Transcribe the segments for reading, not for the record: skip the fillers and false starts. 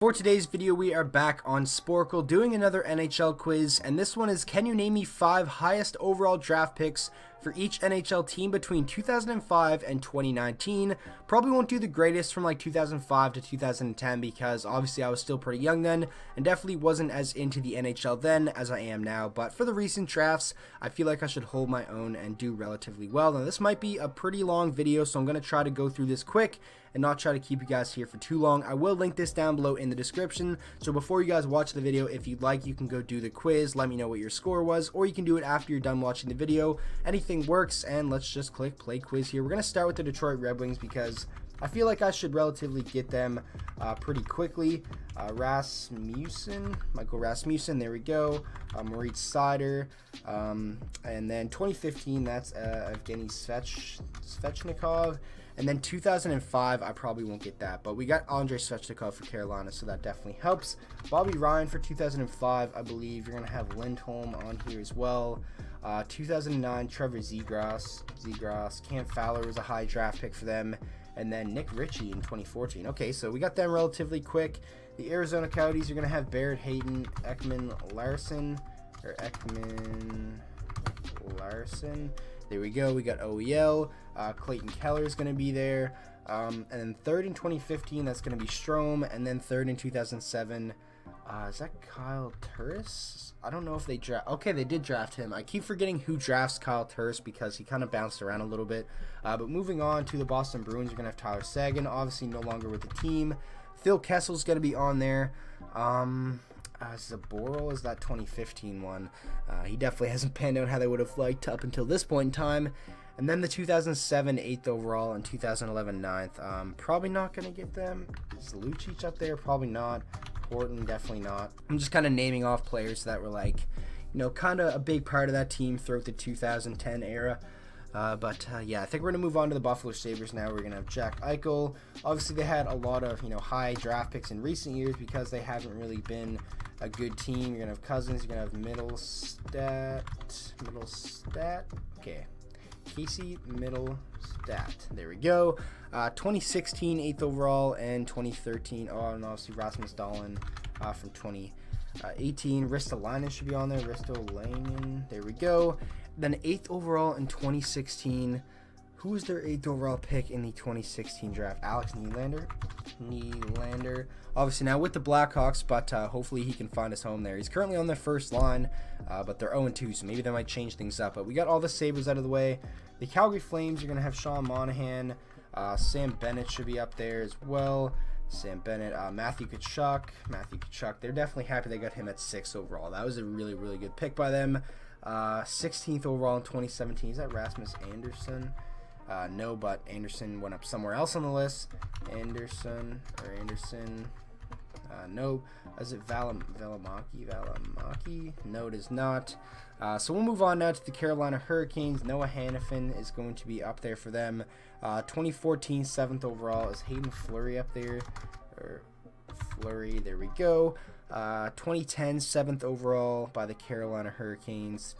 For today's video, we are back on Sporkle doing another NHL quiz, and this one is, can you name me 5 highest overall draft picks for each NHL team between 2005 and 2019? Probably won't do the greatest from like 2005 to 2010 because obviously I was still pretty young then and definitely wasn't as into the NHL then as I am now, but for the recent drafts, I feel like I should hold my own and do relatively well. Now this might be a pretty long video, so I'm going to try to go through this quick and not try to keep you guys here for too long. I will link this down below in the description, so before you guys watch the video, if you'd like, you can go do the quiz, let me know what your score was, or you can do it after you're done watching the video. Anything works, and let's just click play quiz here. We're going to start with the Detroit Red Wings because I feel like I should relatively get them pretty quickly. Michael Rasmussen, there we go. Moritz Seider, and then 2015, that's Evgeny Svechnikov. And then 2005, I probably won't get that, but we got Andrei Svechnikov for Carolina, so that definitely helps. Bobby Ryan for 2005, I believe. You're going to have Lindholm on here as well. 2009, Trevor Zegras. Cam Fowler was a high draft pick for them. And then Nick Ritchie in 2014. Okay, so we got them relatively quick. The Arizona Coyotes, you're going to have Barrett Hayton, Ekman Larson. There we go. We got OEL. Clayton Keller is going to be there. And then third in 2015, that's going to be Strome. And then third in 2007, is that Kyle Turris? I don't know if they draft. Okay, they did draft him. I keep forgetting who drafts Kyle Turris because he kind of bounced around a little bit. But moving on to the Boston Bruins, you're going to have Tyler Seguin, obviously no longer with the team. Phil Kessel's going to be on there. Zaboral is that 2015 one. He definitely hasn't panned out how they would have liked up until this point in time. And then the 2007 8th overall and 2011 9th. Probably not going to get them. Is Lucic up there? Probably not. Horton, definitely not. I'm just kind of naming off players that were like, kind of a big part of that team throughout the 2010 era. Yeah, I think we're going to move on to the Buffalo Sabres now. We're going to have Jack Eichel. Obviously, they had a lot of, high draft picks in recent years because they haven't really been a good team. You're going to have Cousins. You're going to have Middlestat. Okay. Casey Middlestat. There we go. 2016 8th overall and 2013. And obviously Rasmus Dahlin from 2018. Ristolainen should be on there. Ristolainen. There we go. Then 8th overall in 2016. Who was their 8th overall pick in the 2016 draft? Alex Nylander. Obviously now with the Blackhawks, but hopefully he can find his home there. He's currently on their first line, but they're 0-2, so maybe they might change things up. But we got all the Sabres out of the way. The Calgary Flames, you're going to have Sean Monahan. Sam Bennett should be up there as well. Sam Bennett, Matthew Tkachuk. They're definitely happy they got him at 6th overall. That was a really, really good pick by them. 16th overall in 2017. Is that Rasmus Anderson? No, but Anderson went up somewhere else on the list. Anderson. No. Is it Valimaki? No, it is not. So we'll move on now to the Carolina Hurricanes. Noah Hannafin is going to be up there for them. 2014 7th overall. Is Hayden Fleury up there? There we go. 2010 7th overall by the Carolina Hurricanes.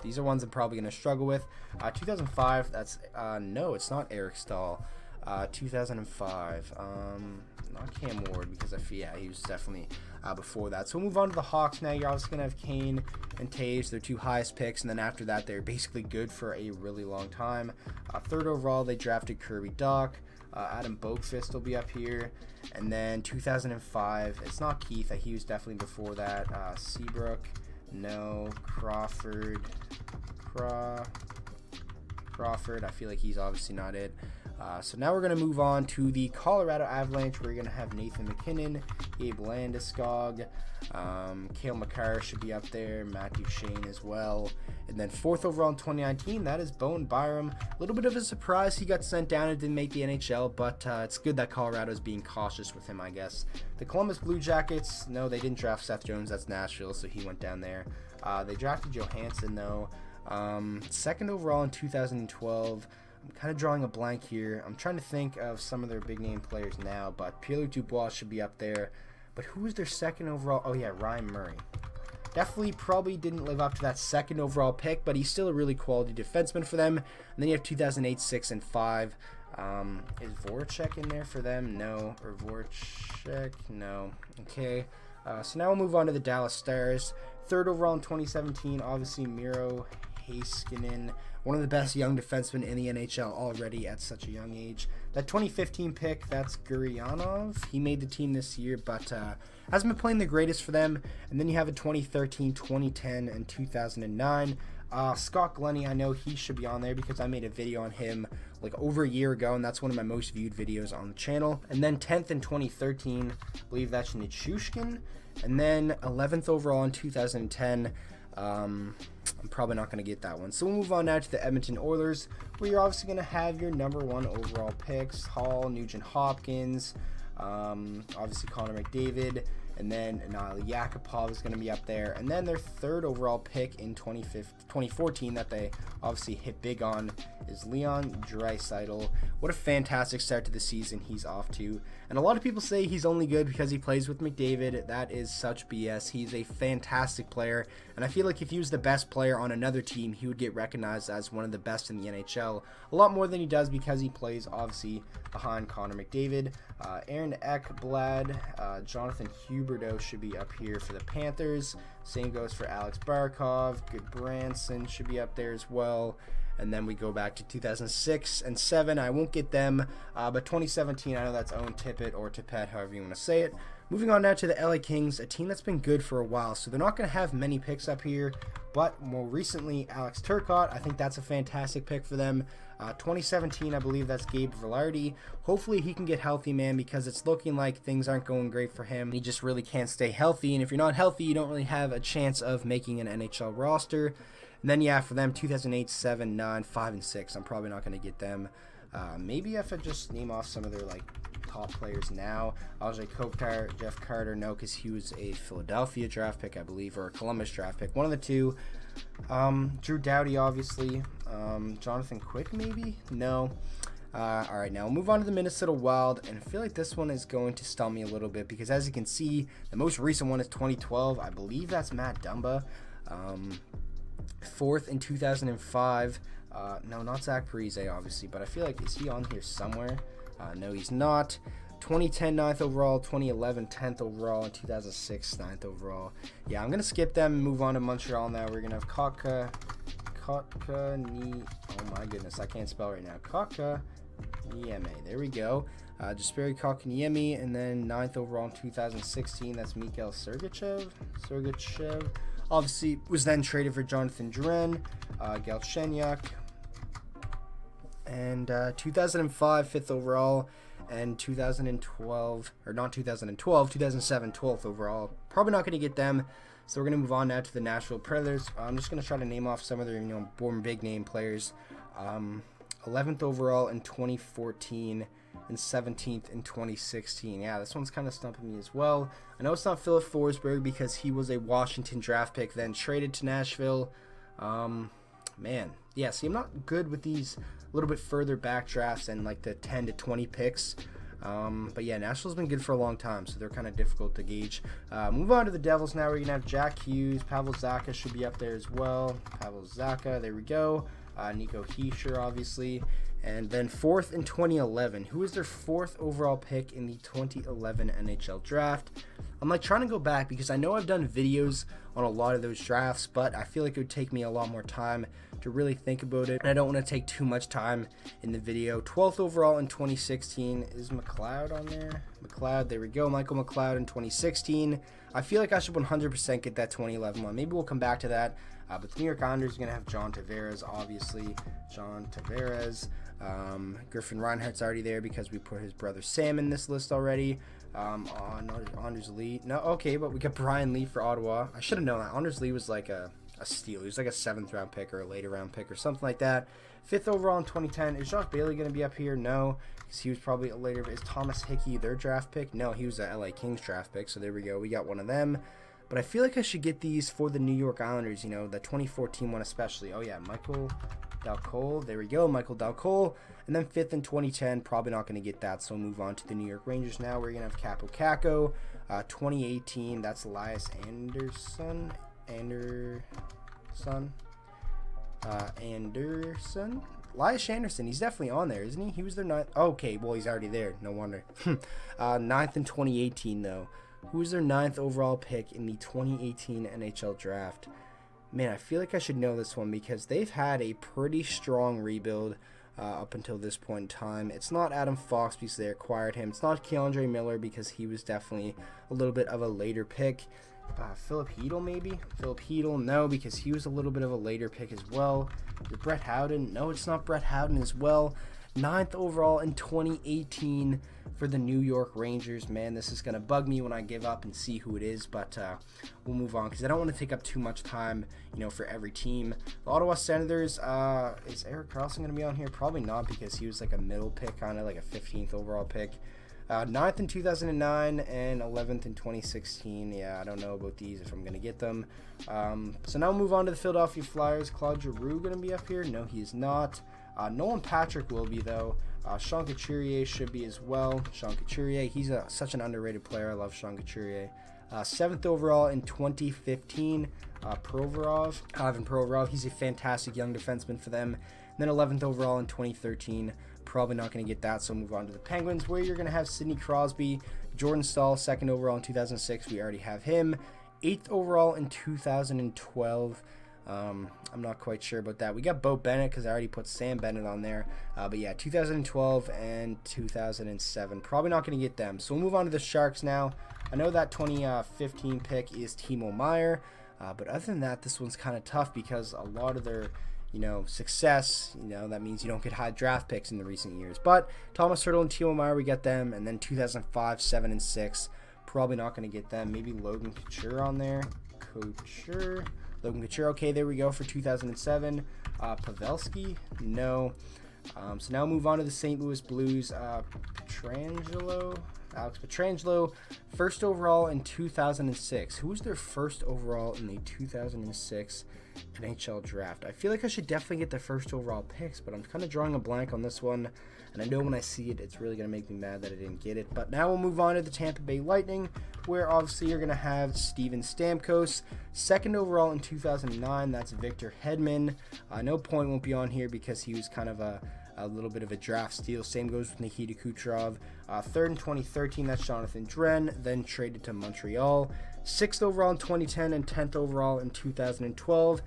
These are ones I'm probably going to struggle with. 2005, that's, no, it's not Eric Stahl. 2005, not Cam Ward, because I feel, yeah, he was definitely before that. So we'll move on to the Hawks now. You're obviously going to have Kane and Taves, their 2 highest picks, and then after that, they're basically good for a really long time. 3rd overall, they drafted Kirby Dach. Adam Boakfist will be up here. And then 2005, it's not Keith. He was definitely before that. Seabrook, no. Crawford, I feel like he's obviously not it. So now we're going to move on to the Colorado Avalanche. We're going to have Nathan McKinnon, Gabe Landeskog, Cale Makar should be up there, Matt Duchene as well. And then 4th overall in 2019, that is Bowen Byram. A little bit of a surprise he got sent down and didn't make the NHL, but it's good that Colorado is being cautious with him, I guess. The Columbus Blue Jackets, no, they didn't draft Seth Jones. That's Nashville, so he went down there. They drafted Johansson, though. 2nd overall in 2012. I'm kind of drawing a blank here. I'm trying to think of some of their big name players now, but Pierre-Luc Dubois should be up there. But who was their 2nd overall? Oh yeah, Ryan Murray. Definitely probably didn't live up to that 2nd overall pick, but he's still a really quality defenseman for them. And then you have 2008, 6, and 5. Is Voracek in there for them? No. Or Voracek? No. Okay. So now we'll move on to the Dallas Stars. 3rd overall in 2017, obviously Miro Heiskanen, one of the best young defensemen in the NHL already at such a young age. That 2015 pick, that's Guryanov. He made the team this year, but hasn't been playing the greatest for them. And then you have a 2013, 2010, and 2009. Scott Glennie, I know he should be on there because I made a video on him like over a year ago, and that's one of my most viewed videos on the channel. And then 10th in 2013, I believe that's Nichushkin. And then 11th overall in 2010. I'm probably not going to get that one. So we'll move on now to the Edmonton Oilers, where you're obviously going to have your number 1 overall picks: Hall, Nugent Hopkins, obviously Connor McDavid, and then Yakupov is going to be up there. And then their 3rd overall pick in 2014 that they obviously hit big on is Leon Draisaitl. What a fantastic start to the season he's off to. And a lot of people say he's only good because he plays with McDavid. That is such BS. He's a fantastic player, and I feel like if he was the best player on another team, he would get recognized as one of the best in the NHL a lot more than he does because he plays obviously behind Connor McDavid. Aaron Ekblad, Jonathan Huberdeau should be up here for the Panthers. Same goes for Alex Barkov. Goodbranson should be up there as well. And then we go back to 2006 and 7. I won't get them, but 2017, I know that's Owen Tippett or Tippett, however you want to say it. Moving on now to the LA Kings, a team that's been good for a while, so they're not going to have many picks up here. But more recently, Alex Turcotte, I think that's a fantastic pick for them. 2017, I believe that's Gabe Vilardi. Hopefully he can get healthy, man, because it's looking like things aren't going great for him. He just really can't stay healthy, and if you're not healthy, you don't really have a chance of making an NHL roster. And then, yeah, for them, 2008, 7, 9, 5, and 6, I'm probably not going to get them. Maybe if I just name off some of their, like, top players now. Ajay Kopitar, Jeff Carter, no, because he was a Philadelphia draft pick, I believe, or a Columbus draft pick. One of the two. Drew Doughty, obviously. Jonathan Quick, maybe? No. All right, now we'll move on to the Minnesota Wild, and I feel like this one is going to stun me a little bit because, as you can see, the most recent one is 2012. I believe that's Matt Dumba. 4th in 2005. No, not Zach Parise, obviously, but I feel like, is he on here somewhere? No, he's not. 2010, 9th overall. 2011, 10th overall. And 2006, 9th overall. Yeah, I'm going to skip them and move on to Montreal now. We're going to have oh my goodness, I can't spell right now. Kotkaniemi. There we go. Jesperi Kotkaniemi, and then 9th overall in 2016. That's Mikhail Sergachev. Obviously, was then traded for Jonathan Drouin, Galchenyuk, and 2005, 5th overall, and 2012, or not 2012, 2007, 12th overall. Probably not going to get them, so we're going to move on now to the Nashville Predators. I'm just going to try to name off some of their, born big name players. 11th overall in 2014, and 17th in 2016. Yeah, this one's kind of stumping me as well. I know it's not Philip Forsberg because he was a Washington draft pick, then traded to Nashville. Man, yeah, see, I'm not good with these a little bit further back drafts and like the 10 to 20 picks. But yeah, Nashville's been good for a long time, so they're kind of difficult to gauge. Move on to the Devils now. We're going to have Jack Hughes. Pavel Zacha should be up there as well. Pavel Zacha, there we go. Nico Hischier, obviously. And then 4th in 2011. Who is their 4th overall pick in the 2011 NHL draft? I'm like trying to go back because I know I've done videos on a lot of those drafts, but I feel like it would take me a lot more time to really think about it, and I don't want to take too much time in the video. 12th overall in 2016. Is McLeod on there? McLeod, there we go. Michael McLeod in 2016. I feel like I should 100% get that 2011 one. Maybe we'll come back to that. But the New York Islanders are going to have John Tavares, obviously. John Tavares. Griffin Reinhardt's already there because we put his brother Sam in this list already. Anders Lee. No, okay, but we got Brian Lee for Ottawa. I should have known that. Anders Lee was like a steal. He was like a 7th round pick or a later round pick or something like that. 5th overall in 2010. Is Josh Bailey going to be up here? No, because he was probably a later. Is Thomas Hickey their draft pick? No, he was a LA Kings draft pick. So there we go. We got one of them. But I feel like I should get these for the New York Islanders, the 2014 one especially. Oh, yeah, Michael Dalcol. There we go, Michael Dalcol. And then 5th in 2010, probably not going to get that, so we'll move on to the New York Rangers now. We're going to have Capo Caco. 2018, that's Elias Anderson. Elias Anderson, he's definitely on there, isn't he? He was their ninth. Okay, well, he's already there. No wonder. Ninth in 2018, though. Who was their 9th overall pick in the 2018 NHL draft? Man, I feel like I should know this one because they've had a pretty strong rebuild up until this point in time. It's not Adam Fox because they acquired him. It's not Keandre Miller because he was definitely a little bit of a later pick. Philip Hedl, maybe? Philip Hedl, no, because he was a little bit of a later pick as well. Is it Brett Howden? No, it's not Brett Howden as well. 9th overall in 2018 for the New York Rangers. Man, this is going to bug me when I give up and see who it is, but we'll move on because I don't want to take up too much time, for every team. The Ottawa Senators, is Erik Karlsson going to be on here? Probably not because he was like a middle pick, kind of like a 15th overall pick. 9th in 2009 and 11th in 2016. Yeah, I don't know about these if I'm going to get them. So now we'll move on to the Philadelphia Flyers. Claude Giroux going to be up here? No, he is not. Nolan Patrick will be, though. Sean Couturier should be as well. Sean Couturier, he's such an underrated player. I love Sean Couturier. 7th overall in 2015, Provorov. Ivan Provorov, he's a fantastic young defenseman for them. And then 11th overall in 2013. Probably not going to get that, so move on to the Penguins, where you're going to have Sidney Crosby. Jordan Staal, 2nd overall in 2006. We already have him. 8th overall in 2012. I'm not quite sure about that. We got Bo Bennett because I already put Sam Bennett on there. But yeah, 2012 and 2007. Probably not going to get them. So we'll move on to the Sharks now. I know that 2015 pick is Timo Meier. But other than that, this one's kind of tough because a lot of their success, that means you don't get high draft picks in the recent years. But Thomas Hertl and Timo Meier, we get them. And then 2005, 7, and 6. Probably not going to get them. Maybe Logan Couture on there. Logan Couture, okay, there we go for 2007. Pavelski, no. So now move on to the St. Louis Blues. Alex Pietrangelo, 1st overall in 2006. Who was their 1st overall in the 2006 NHL draft? I feel like I should definitely get the 1st overall picks, but I'm kind of drawing a blank on this one. And I know when I see it, it's really going to make me mad that I didn't get it. But now we'll move on to the Tampa Bay Lightning, where obviously you're going to have Steven Stamkos. 2nd overall in 2009, that's Victor Hedman. No point won't be on here because he was kind of a little bit of a draft steal. Same goes with Nikita Kucherov. 3rd in 2013, that's Jonathan Dren, then traded to Montreal. 6th overall in 2010 and 10th overall in 2012.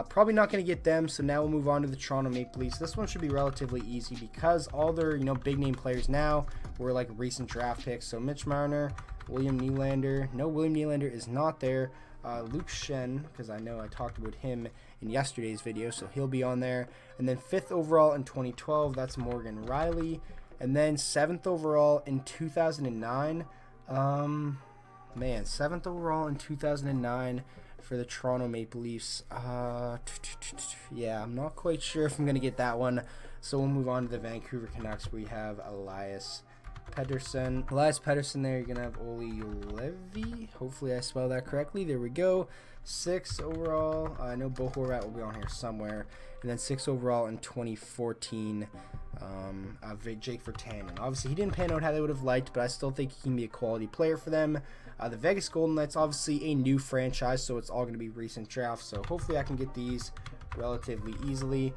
Probably not going to get them, so now we'll move on to the Toronto Maple Leafs. This one should be relatively easy because all their big name players now were like recent draft picks. So Mitch Marner, William Nylander. No, William Nylander is not there. Luke Schenn, because I know I talked about him in yesterday's video, so he'll be on there. And then 5th overall in 2012, that's Morgan Riley. And then 7th overall in 2009. 7th overall in 2009 for the Toronto Maple Leafs. Yeah, I'm not quite sure if I'm going to get that one. So we'll move on to the Vancouver Canucks. We have Elias Pettersson there. You're going to have Oli Levy. Hopefully I spelled that correctly. There we go. 6th overall. I know Bo Horvat will be on here somewhere. And then 6th overall in 2014. Jake Virtanen. Obviously, he didn't pan out how they would have liked, but I still think he can be a quality player for them. The Vegas Golden Knights, obviously a new franchise, so it's all going to be recent drafts. So hopefully I can get these relatively easily.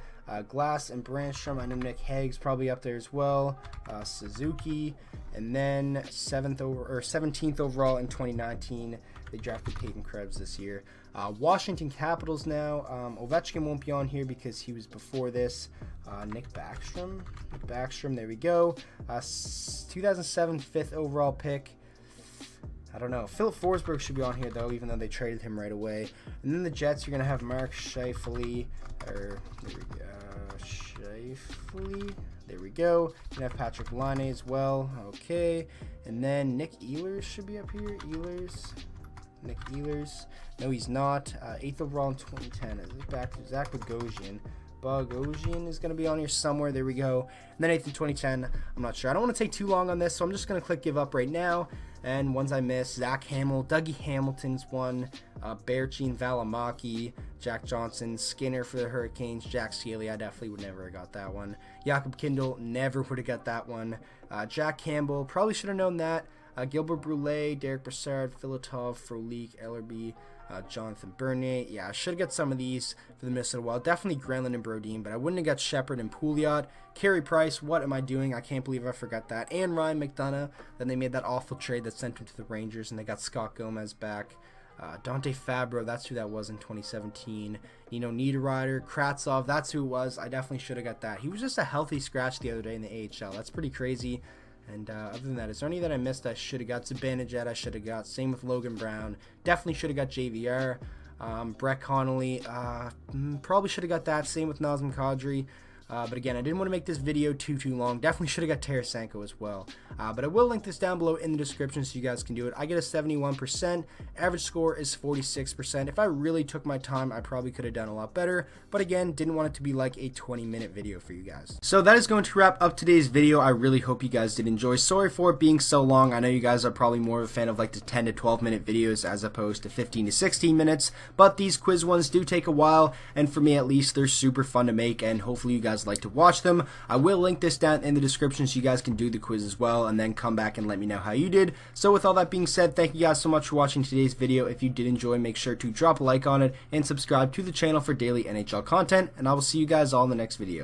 Glass and Brandstrom. I know Nick Hague's probably up there as well. Suzuki. And then 17th overall in 2019, they drafted Peyton Krebs this year. Washington Capitals now. Ovechkin won't be on here because he was before this. Nick Backstrom, there we go. 2007 5th overall pick. I don't know. Philip Forsberg should be on here, though, even though they traded him right away. And then the Jets, you're going to have Mark Scheifele. There we go. You're going to have Patrick Laine as well. Okay. And then Nick Ehlers should be up here. Nick Ehlers. No, he's not. 8th overall in 2010. Is back to Zach Bogosian. Bogosian is going to be on here somewhere. There we go. And then 8th in 2010. I'm not sure. I don't want to take too long on this, so I'm just going to click give up right now. And ones I missed, Zach Hamill, Dougie Hamilton's one, Berchin, Valimaki, Jack Johnson, Skinner for the Hurricanes, Jack Sealy, I definitely would never have got that one. Jakob Kindle, never would have got that one. Jack Campbell, probably should have known that. Gilbert Brule, Derek Brassard, Filatov, Frolik, Ellerby, Jonathan Bernier. Yeah, I should get some of these for the Minnesota Wild. Definitely Granlund and Brodin, but I wouldn't have got Shepard and Pouliot. Carey Price, what am I doing? I can't believe I forgot that. And Ryan McDonough. Then they made that awful trade that sent him to the Rangers, and they got Scott Gomez back. Dante Fabro, that's who that was in 2017. Niederreiter, Kravtsov, that's who it was. I definitely should have got that. He was just a healthy scratch the other day in the AHL. That's pretty crazy. And other than that, is there any that I missed I should have got? Zibanejad I should have got. Same with Logan Brown. Definitely should have got JVR. Brett Connolly, probably should have got that. Same with Nazem Kadri. But again, I didn't want to make this video too long. Definitely should have got Tarasenko as well. But I will link this down below in the description so you guys can do it. I get a 71%. Average score is 46%. If I really took my time, I probably could have done a lot better. But again, didn't want it to be like a 20-minute video for you guys. So that is going to wrap up today's video. I really hope you guys did enjoy. Sorry for it being so long. I know you guys are probably more of a fan of like the 10 to 12-minute videos as opposed to 15 to 16 minutes. But these quiz ones do take a while. And for me at least, they're super fun to make. And hopefully you guys like to watch them. I will link this down in the description so you guys can do the quiz as well and then come back and let me know how you did. So with all that being said, thank you guys so much for watching today's video. If you did enjoy, make sure to drop a like on it and subscribe to the channel for daily NHL content, and I will see you guys all in the next video.